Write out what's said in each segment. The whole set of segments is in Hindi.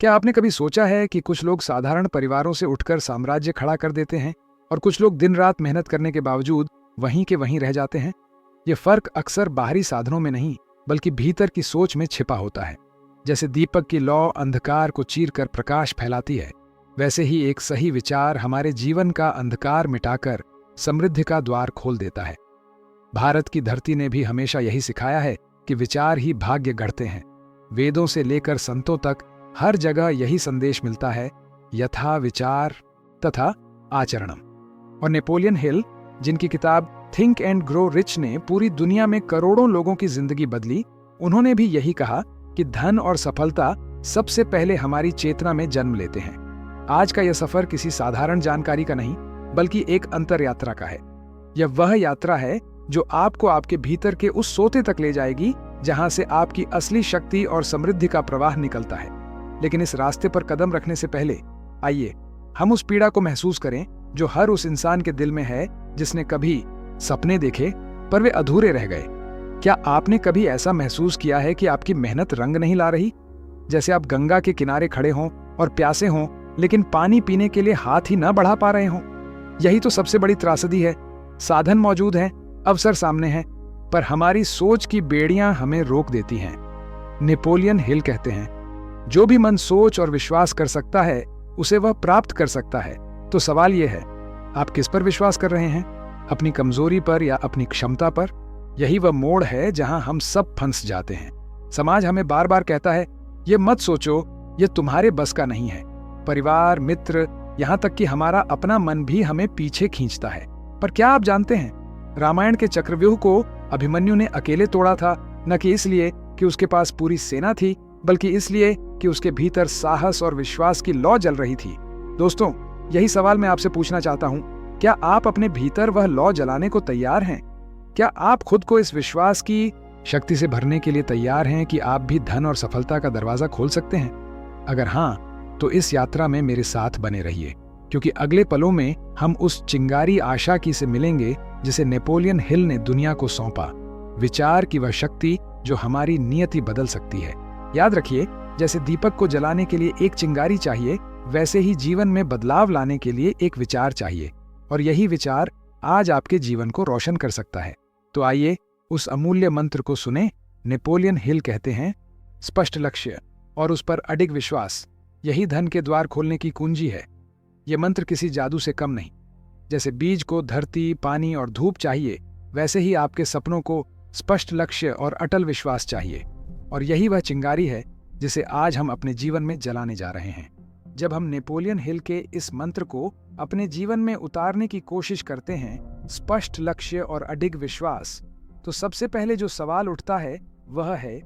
क्या आपने कभी सोचा है कि कुछ लोग साधारण परिवारों से उठकर साम्राज्य खड़ा कर देते हैं और कुछ लोग दिन रात मेहनत करने के बावजूद वहीं के वहीं रह जाते हैं? ये फर्क अक्सर बाहरी साधनों में नहीं, बल्कि भीतर की सोच में छिपा होता है। जैसे दीपक की लौ अंधकार को चीरकर प्रकाश फैलाती है, वैसे ही एक सही विचार हमारे जीवन का अंधकार मिटाकर समृद्धि का द्वार खोल देता है। भारत की धरती ने भी हमेशा यही सिखाया है कि विचार ही भाग्य गढ़ते हैं। वेदों से लेकर संतों तक हर जगह यही संदेश मिलता है, यथा विचार तथा आचरणम। और नेपोलियन हिल, जिनकी किताब थिंक एंड ग्रो रिच ने पूरी दुनिया में करोड़ों लोगों की जिंदगी बदली, उन्होंने भी यही कहा कि धन और सफलता सबसे पहले हमारी चेतना में जन्म लेते हैं। आज का यह सफर किसी साधारण जानकारी का नहीं, बल्कि एक अंतर यात्रा का है। यह वह यात्रा है जो आपको आपके भीतर के उस सोते तक ले जाएगी जहां से आपकी असली शक्ति और समृद्धि का प्रवाह निकलता है। लेकिन इस रास्ते पर कदम रखने से पहले आइए हम उस पीड़ा को महसूस करें जो हर उस इंसान के दिल में है जिसने कभी सपने देखे पर वे अधूरे रह गए। क्या आपने कभी ऐसा महसूस किया है कि आपकी मेहनत रंग नहीं ला रही? जैसे आप गंगा के किनारे खड़े हों और प्यासे हों, लेकिन पानी पीने के लिए हाथ ही न बढ़ा पा रहे हों। यही तो सबसे बड़ी त्रासदी है। साधन मौजूद हैं, अवसर सामने हैं, पर हमारी सोच की बेड़ियां हमें रोक देती हैं। नेपोलियन हिल कहते हैं, जो भी मन सोच और विश्वास कर सकता है उसे वह प्राप्त कर सकता है। तो सवाल यह है, आप किस पर विश्वास कर रहे हैं? अपनी कमजोरी पर या अपनी क्षमता पर? यही वह मोड़ है जहां हम सब फंस जाते हैं। समाज हमें बार बार कहता है, ये मत सोचो, ये तुम्हारे बस का नहीं है। परिवार, मित्र, यहां तक कि हमारा अपना मन भी हमें पीछे खींचता है। पर क्या आप जानते हैं, रामायण के चक्रव्यूह को अभिमन्यु ने अकेले तोड़ा था, न कि इसलिए कि उसके पास पूरी सेना थी, बल्कि इसलिए कि उसके भीतर साहस और विश्वास की लौ जल रही थी। दोस्तों, यही सवाल मैं आपसे पूछना चाहता हूं, क्या आप अपने भीतर वह लौ जलाने को तैयार हैं? क्या आप खुद को इस विश्वास की शक्ति से भरने के लिए तैयार हैं कि आप भी धन और सफलता का दरवाजा खोल सकते हैं? अगर हां, तो इस यात्रा में मेरे साथ बने रहिए, क्योंकि अगले पलों में हम उस चिंगारी आशा की से मिलेंगे जिसे नेपोलियन हिल ने दुनिया को सौंपा। विचार की वह शक्ति जो हमारी नियति बदल सकती है। याद रखिए, जैसे दीपक को जलाने के लिए एक चिंगारी चाहिए, वैसे ही जीवन में बदलाव लाने के लिए एक विचार चाहिए, और यही विचार आज आपके जीवन को रोशन कर सकता है। तो आइए उस अमूल्य मंत्र को सुने। नेपोलियन हिल कहते हैं, स्पष्ट लक्ष्य और उस पर अडिग विश्वास, यही धन के द्वार खोलने की कुंजी है। यह मंत्र किसी जादू से कम नहीं। जैसे बीज को धरती, पानी और धूप चाहिए, वैसे ही आपके सपनों को स्पष्ट लक्ष्य और अटल विश्वास चाहिए। और यही वह चिंगारी है जिसे आज हम अपने जीवन में जलाने जा रहे हैं। जब हम नेपोलियन हिल के इस मंत्र को अपने जीवन में उतारने की कोशिश करते हैं, स्पष्ट लक्ष्य और अडिग विश्वास, तो सबसे पहले जो सवाल उठता है वह है,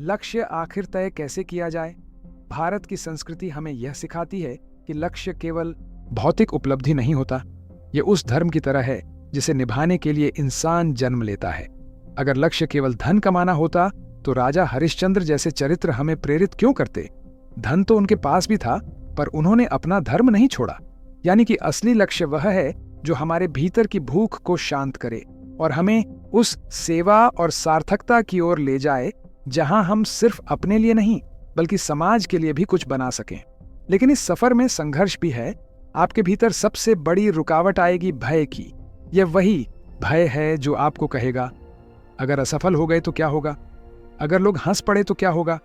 लक्ष्य आखिर तय कैसे किया जाए? भारत की संस्कृति हमें यह सिखाती है कि लक्ष्य केवल भौतिक उपलब्धि नहीं होता। यह उस धर्म की तरह है जिसे निभाने के लिए इंसान जन्म लेता है। अगर लक्ष्य केवल धन कमाना होता तो राजा हरिश्चंद्र जैसे चरित्र हमें प्रेरित क्यों करते? धन तो उनके पास भी था, पर उन्होंने अपना धर्म नहीं छोड़ा। यानी कि असली लक्ष्य वह है जो हमारे भीतर की भूख को शांत करे और हमें उस सेवा और सार्थकता की ओर ले जाए जहां हम सिर्फ अपने लिए नहीं, बल्कि समाज के लिए भी कुछ बना सकें। लेकिन इस सफर में संघर्ष भी है। आपके भीतर सबसे बड़ी रुकावट आएगी भय की। यह वही भय है जो आपको कहेगा, अगर असफल हो गए तो क्या होगा? अगर लोग हंस पड़े तो क्या होगा?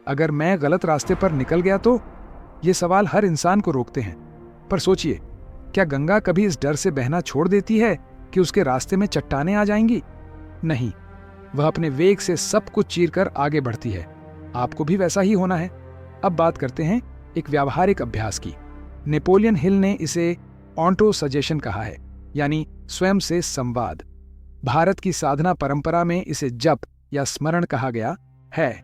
अगर मैं गलत रास्ते पर निकल गया तो? ये सवाल हर इंसान को रोकते हैं। पर सोचिए, क्या गंगा कभी इस डर से बहना छोड़ देती है कि उसके रास्ते में चट्टानें आ जाएंगी? नहीं, वह अपने वेग से सब कुछ चीरकर आगे बढ़ती है। आपको भी वैसा ही होना है। अब बात करते हैं एक व्यावहारिक अभ्यास की। नेपोलियन हिल ने इसे ऑन्टो सजेशन कहा है, यानी स्वयं से संवाद। भारत की साधना परंपरा में इसे जप या स्मरण कहा गया है।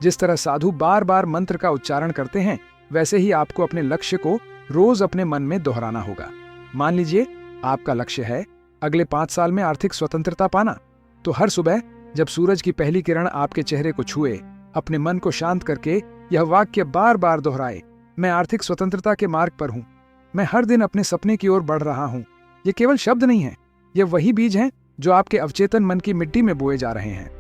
जिस तरह साधु बार बार मंत्र का उच्चारण करते हैं, वैसे ही आपको अपने लक्ष्य को रोज अपने मन में दोहराना होगा। मान लीजिए आपका लक्ष्य है अगले 5 साल में आर्थिक स्वतंत्रता पाना, तो हर सुबह जब सूरज की पहली किरण आपके चेहरे को छुए, अपने मन को शांत करके यह वाक्य बार बार दोहराए, मैं आर्थिक स्वतंत्रता के मार्ग पर हूं, मैं हर दिन अपने सपने की ओर बढ़ रहा हूं। ये केवल शब्द नहीं है, ये वही बीज हैं जो आपके अवचेतन मन की मिट्टी में बोए जा रहे हैं।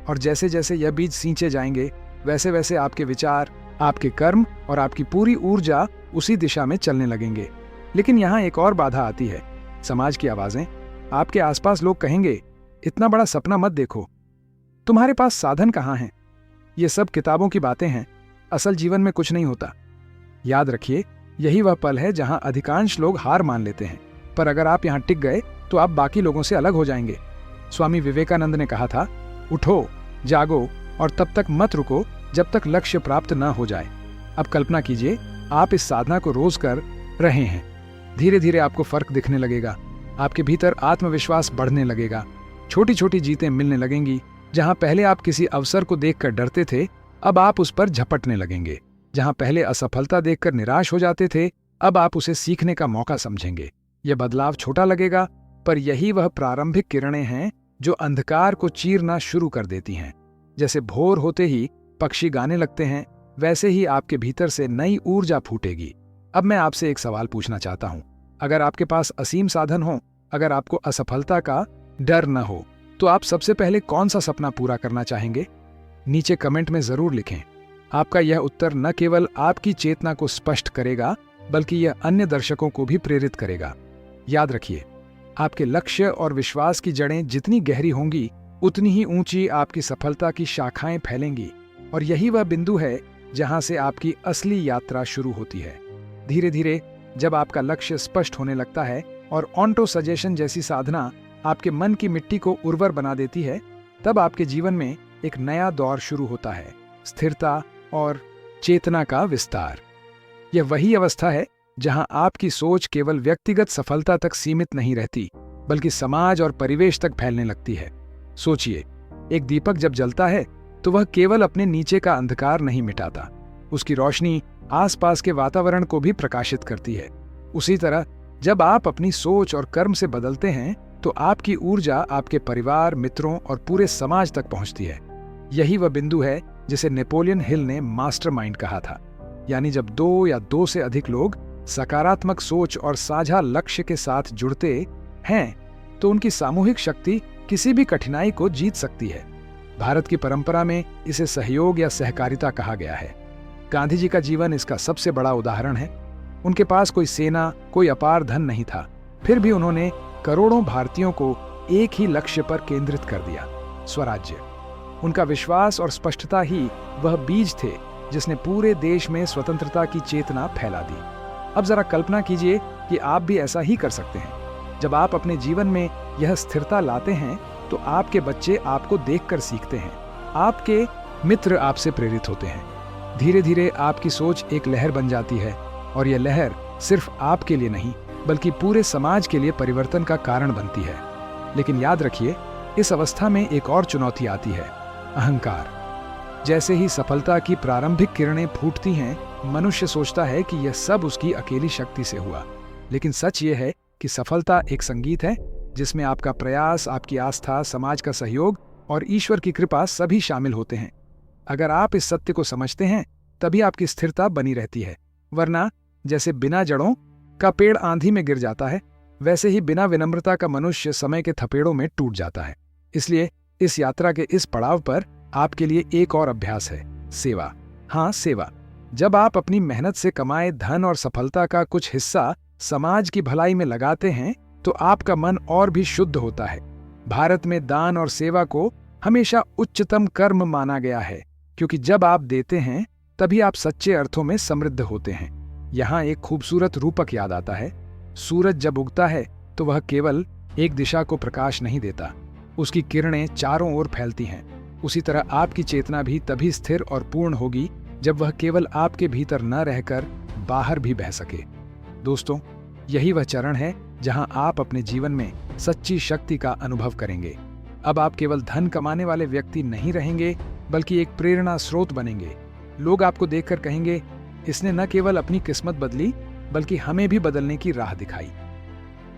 और जैसे जैसे यह बीज सींचे जाएंगे, वैसे वैसे आपके विचार, आपके कर्म और आपकी पूरी ऊर्जा उसी दिशा में चलने लगेंगे। लेकिन यहाँ एक और बाधा आती है, समाज की आवाजें। आपके आसपास लोग कहेंगे, इतना बड़ा सपना मत देखो, तुम्हारे पास साधन कहाँ हैं? ये सब किताबों की बातें हैं, असल जीवन में कुछ नहीं होता। याद रखिए, यही वह पल है जहां अधिकांश लोग हार मान लेते हैं, पर अगर आप यहां टिक गए तो आप बाकी लोगों से अलग हो जाएंगे। स्वामी विवेकानंद ने कहा था, उठो, जागो और तब तक मत रुको जब तक लक्ष्य प्राप्त न हो जाए। अब कल्पना कीजिए, आप इस साधना को रोज कर रहे हैं। धीरे धीरे आपको फर्क दिखने लगेगा, आपके भीतर आत्मविश्वास बढ़ने लगेगा, छोटी छोटी जीतें मिलने लगेंगी। जहां पहले आप किसी अवसर को देखकर डरते थे, अब आप उस पर झपटने लगेंगे। जहां पहले असफलता देखकर निराश हो जाते थे, अब आप उसे सीखने का मौका समझेंगे। यह बदलाव छोटा लगेगा, पर यही वह प्रारंभिक किरणें हैं जो अंधकार को चीरना शुरू कर देती हैं। जैसे भोर होते ही पक्षी गाने लगते हैं, वैसे ही आपके भीतर से नई ऊर्जा फूटेगी। अब मैं आपसे एक सवाल पूछना चाहता हूं। अगर आपके पास असीम साधन हो, अगर आपको असफलता का डर न हो, तो आप सबसे पहले कौन सा सपना पूरा करना चाहेंगे? नीचे कमेंट में जरूर लिखें। आपका यह उत्तर न केवल आपकी चेतना को स्पष्ट करेगा, बल्कि यह अन्य दर्शकों को भी प्रेरित करेगा। याद रखिए, आपके लक्ष्य और विश्वास की जड़ें जितनी गहरी होंगी, उतनी ही ऊंची आपकी सफलता की शाखाएं फैलेंगी। और यही वह बिंदु है जहां से आपकी असली यात्रा शुरू होती है। धीरे धीरे जब आपका लक्ष्य स्पष्ट होने लगता है और ऑटो सजेशन जैसी साधना आपके मन की मिट्टी को उर्वर बना देती है, तब आपके जीवन में एक नया दौर शुरू होता है, स्थिरता और चेतना का विस्तार। यह वही अवस्था है जहां आपकी सोच केवल व्यक्तिगत सफलता तक सीमित नहीं रहती, बल्कि समाज और परिवेश तक फैलने लगती है। सोचिए, एक दीपक जब जलता है तो वह केवल अपने नीचे का अंधकार नहीं मिटाता, उसकी रोशनी आसपास के वातावरण को भी प्रकाशित करती है। उसी तरह जब आप अपनी सोच और कर्म से बदलते हैं, तो आपकी ऊर्जा आपके परिवार, मित्रों और पूरे समाज तक पहुंचती है। यही वह बिंदु है जिसे नेपोलियन हिल ने मास्टरमाइंड कहा था, यानी जब दो या दो से अधिक लोग सकारात्मक सोच और साझा लक्ष्य के साथ जुड़ते हैं, तो उनकी सामूहिक शक्ति किसी भी कठिनाई को जीत सकती है। भारत की परंपरा में इसे सहयोग या सहकारिता कहा गया है। गांधी जी का जीवन इसका सबसे बड़ा उदाहरण है। उनके पास कोई सेना, कोई अपार धन नहीं था, फिर भी उन्होंने करोड़ों भारतीयों को एक ही लक्ष्य पर केंद्रित कर दिया, स्वराज्य। उनका विश्वास और स्पष्टता ही वह बीज थे जिसने पूरे देश में स्वतंत्रता की चेतना फैला दी। अब जरा कल्पना कीजिए कि आप भी ऐसा ही कर सकते हैं। जब आप अपने जीवन में यह स्थिरता लाते हैं, तो आपके बच्चे आपको देखकर सीखते हैं, आपके मित्र आपसे प्रेरित होते हैं। धीरे धीरे आपकी सोच एक लहर बन जाती है, और यह लहर सिर्फ आपके लिए नहीं, बल्कि पूरे समाज के लिए परिवर्तन का कारण बनती है। लेकिन याद रखिए, इस अवस्था में एक और चुनौती आती है, अहंकार। जैसे ही सफलता की प्रारंभिक किरणें फूटती हैं, मनुष्य सोचता है कि यह सब उसकी अकेली शक्ति से हुआ। लेकिन सच यह है कि सफलता एक संगीत है जिसमें आपका प्रयास, आपकी आस्था, समाज का सहयोग और ईश्वर की कृपा सभी शामिल होते हैं। अगर आप इस सत्य को समझते हैं, तभी आपकी स्थिरता बनी रहती है। वरना जैसे बिना जड़ों का पेड़ आंधी में गिर जाता है, वैसे ही बिना विनम्रता का मनुष्य समय के थपेड़ों में टूट जाता है। इसलिए इस यात्रा के इस पड़ाव पर आपके लिए एक और अभ्यास है, सेवा। हाँ, सेवा। जब आप अपनी मेहनत से कमाए धन और सफलता का कुछ हिस्सा समाज की भलाई में लगाते हैं, तो आपका मन और भी शुद्ध होता है। भारत में दान और सेवा को हमेशा उच्चतम कर्म माना गया है, क्योंकि जब आप देते हैं, तभी आप सच्चे अर्थों में समृद्ध होते हैं। यहाँ एक खूबसूरत रूपक याद आता है। सूरज जब उगता है, तो वह केवल एक दिशा को प्रकाश नहीं देता, उसकी किरणें चारों ओर फैलती हैं। उसी तरह आपकी चेतना भी तभी स्थिर और पूर्ण होगी जब वह केवल आपके भीतर न रहकर बाहर भी बह सके। दोस्तों, यही वह चरण है जहां आप अपने जीवन में सच्ची शक्ति का अनुभव करेंगे। अब आप केवल धन कमाने वाले व्यक्ति नहीं रहेंगे, बल्कि एक प्रेरणा स्रोत बनेंगे। लोग आपको देखकर कहेंगे, इसने न केवल अपनी किस्मत बदली, बल्कि हमें भी बदलने की राह दिखाई।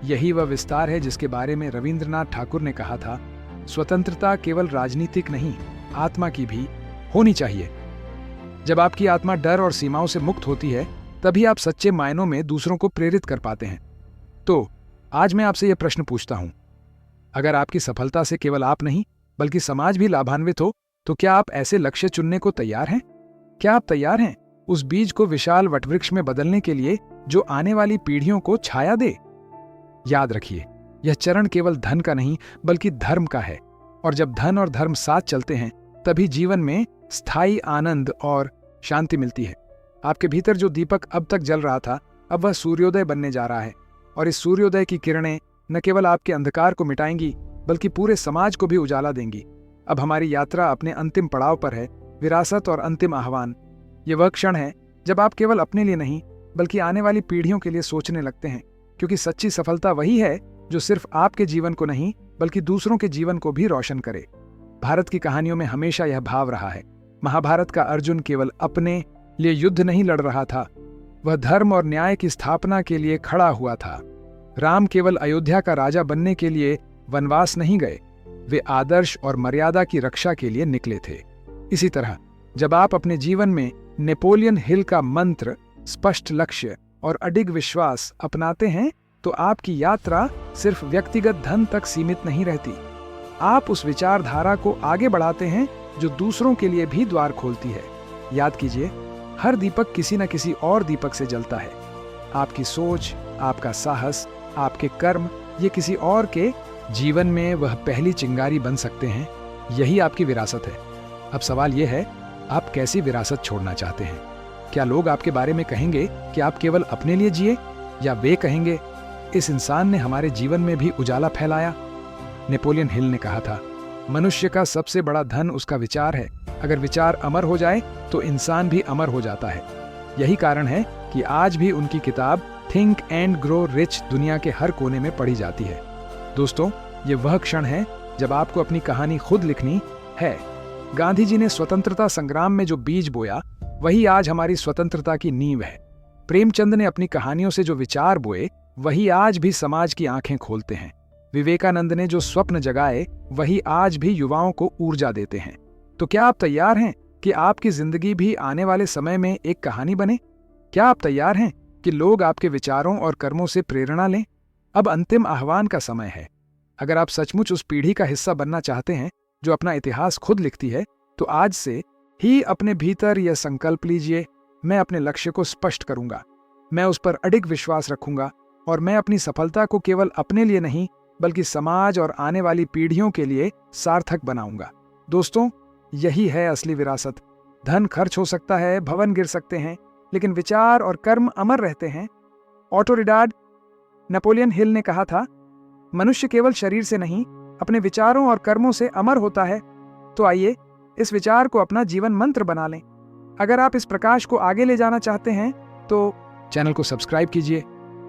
यही वह विस्तार है जिसके बारे में रविंद्रनाथ ठाकुर ने कहा था, स्वतंत्रता केवल राजनीतिक नहीं, आत्मा की भी होनी चाहिए। जब आपकी आत्मा डर और सीमाओं से मुक्त होती है, तभी आप सच्चे मायनों में दूसरों को प्रेरित कर पाते हैं। तो आज मैं आपसे यह प्रश्न पूछता हूं, अगर आपकी सफलता से केवल आप नहीं, बल्कि समाज भी लाभान्वित हो, तो क्या आप ऐसे लक्ष्य चुनने को तैयार हैं? क्या आप तैयार हैं उस बीज को विशाल वटवृक्ष में बदलने के लिए जो आने वाली पीढ़ियों को छाया दे। याद रखिए, यह चरण केवल धन का नहीं बल्कि धर्म का है, और जब धन और धर्म साथ चलते हैं तभी जीवन में स्थायी आनंद और शांति मिलती है। आपके भीतर जो दीपक अब तक जल रहा था, अब वह सूर्योदय बनने जा रहा है, और इस सूर्योदय की किरणें न केवल आपके अंधकार को मिटाएंगी बल्कि पूरे समाज को भी उजाला देंगी। अब हमारी यात्रा अपने अंतिम पड़ाव पर है, विरासत और अंतिम आह्वान। ये वह क्षण है जब आप केवल अपने लिए नहीं बल्कि आने वाली पीढ़ियों के लिए सोचने लगते हैं, क्योंकि सच्ची सफलता वही है जो सिर्फ आपके जीवन को नहीं बल्कि दूसरों के जीवन को भी रोशन करे। भारत की कहानियों में हमेशा यह भाव रहा है। महाभारत का अर्जुन केवल अपने लिए युद्ध नहीं लड़ रहा था, वह धर्म और न्याय की स्थापना के लिए खड़ा हुआ था। राम केवल अयोध्या का राजा बनने के लिए वनवास नहीं गए, वे आदर्श और मर्यादा की रक्षा के लिए निकले थे। इसी तरह जब आप अपने जीवन में नेपोलियन हिल का मंत्र, स्पष्ट लक्ष्य और अडिग विश्वास अपनाते हैं तो आपकी यात्रा सिर्फ व्यक्तिगत धन तक सीमित नहीं रहती। आप उस विचारधारा को आगे बढ़ाते हैं जो दूसरों के लिए भी द्वार खोलती है। याद कीजिए, हर दीपक किसी न किसी और दीपक से जलता है। आपकी सोच, आपका साहस, आपके कर्म, ये किसी और के जीवन में वह पहली चिंगारी बन सकते हैं। यही आपकी विरासत है। अब सवाल यह है, आप कैसी विरासत छोड़ना चाहते हैं? क्या लोग आपके बारे में कहेंगे कि आप केवल अपने लिए जिए, या वे कहेंगे इस इंसान ने हमारे जीवन में भी उजाला फैलाया? नेपोलियन हिल ने कहा था, मनुष्य का सबसे बड़ा धन उसका विचार है। अगर विचार अमर हो जाए तो इंसान भी अमर हो जाता है। यही कारण है कि आज भी उनकी किताब थिंक एंड ग्रो रिच दुनिया के हर कोने में पढ़ी जाती है। दोस्तों, ये वह क्षण है जब आपको अपनी कहानी खुद लिखनी है। गांधी जी ने स्वतंत्रता संग्राम में जो बीज बोया, वही आज हमारी स्वतंत्रता की नींव है। प्रेमचंद ने अपनी कहानियों से जो विचार बोए, वही आज भी समाज की आंखें खोलते हैं। विवेकानंद ने जो स्वप्न जगाए, वही आज भी युवाओं को ऊर्जा देते हैं। तो क्या आप तैयार हैं कि आपकी जिंदगी भी आने वाले समय में एक कहानी बने? क्या आप तैयार हैं कि लोग आपके विचारों और कर्मों से प्रेरणा लें? अब अंतिम आह्वान का समय है। अगर आप सचमुच उस पीढ़ी का हिस्सा बनना चाहते हैं जो अपना इतिहास खुद लिखती है, तो आज से ही अपने भीतर यह संकल्प लीजिए, मैं अपने लक्ष्य को स्पष्ट करूंगा, मैं उस पर अडिग विश्वास रखूंगा, और मैं अपनी सफलता को केवल अपने लिए नहीं बल्कि समाज और आने वाली पीढ़ियों के लिए सार्थक बनाऊंगा। दोस्तों, यही है असली विरासत। धन खर्च हो सकता है, भवन गिर सकते हैं, लेकिन विचार और कर्म अमर रहते हैं। ऑटोरिडाड नेपोलियन हिल ने कहा था, मनुष्य केवल शरीर से नहीं अपने विचारों और कर्मों से अमर होता है। तो आइए इस विचार को अपना जीवन मंत्र बना लें। अगर आप इस प्रकाश को आगे ले जाना चाहते हैं तो चैनल को सब्सक्राइब कीजिए,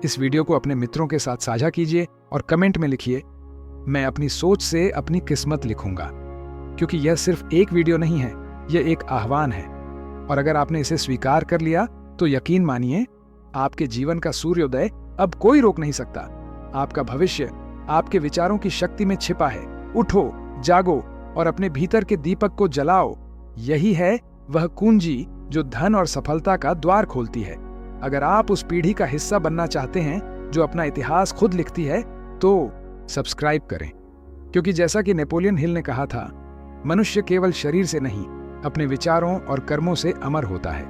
इस वीडियो को अपने मित्रों के साथ साझा कीजिए और कमेंट में लिखिए, मैं अपनी सोच से अपनी किस्मत लिखूंगा। क्योंकि यह सिर्फ एक वीडियो नहीं है, यह एक आह्वान है। और अगर आपने इसे स्वीकार कर लिया तो यकीन मानिए, आपके जीवन का सूर्योदय अब कोई रोक नहीं सकता। आपका भविष्य आपके विचारों की शक्ति में छिपा है। उठो, जागो और अपने भीतर के दीपक को जलाओ। यही है वह कुंजी जो धन और सफलता का द्वार खोलती है। अगर आप उस पीढ़ी का हिस्सा बनना चाहते हैं जो अपना इतिहास खुद लिखती है, तो सब्सक्राइब करें। क्योंकि जैसा कि नेपोलियन हिल ने कहा था, मनुष्य केवल शरीर से नहीं अपने विचारों और कर्मों से अमर होता है।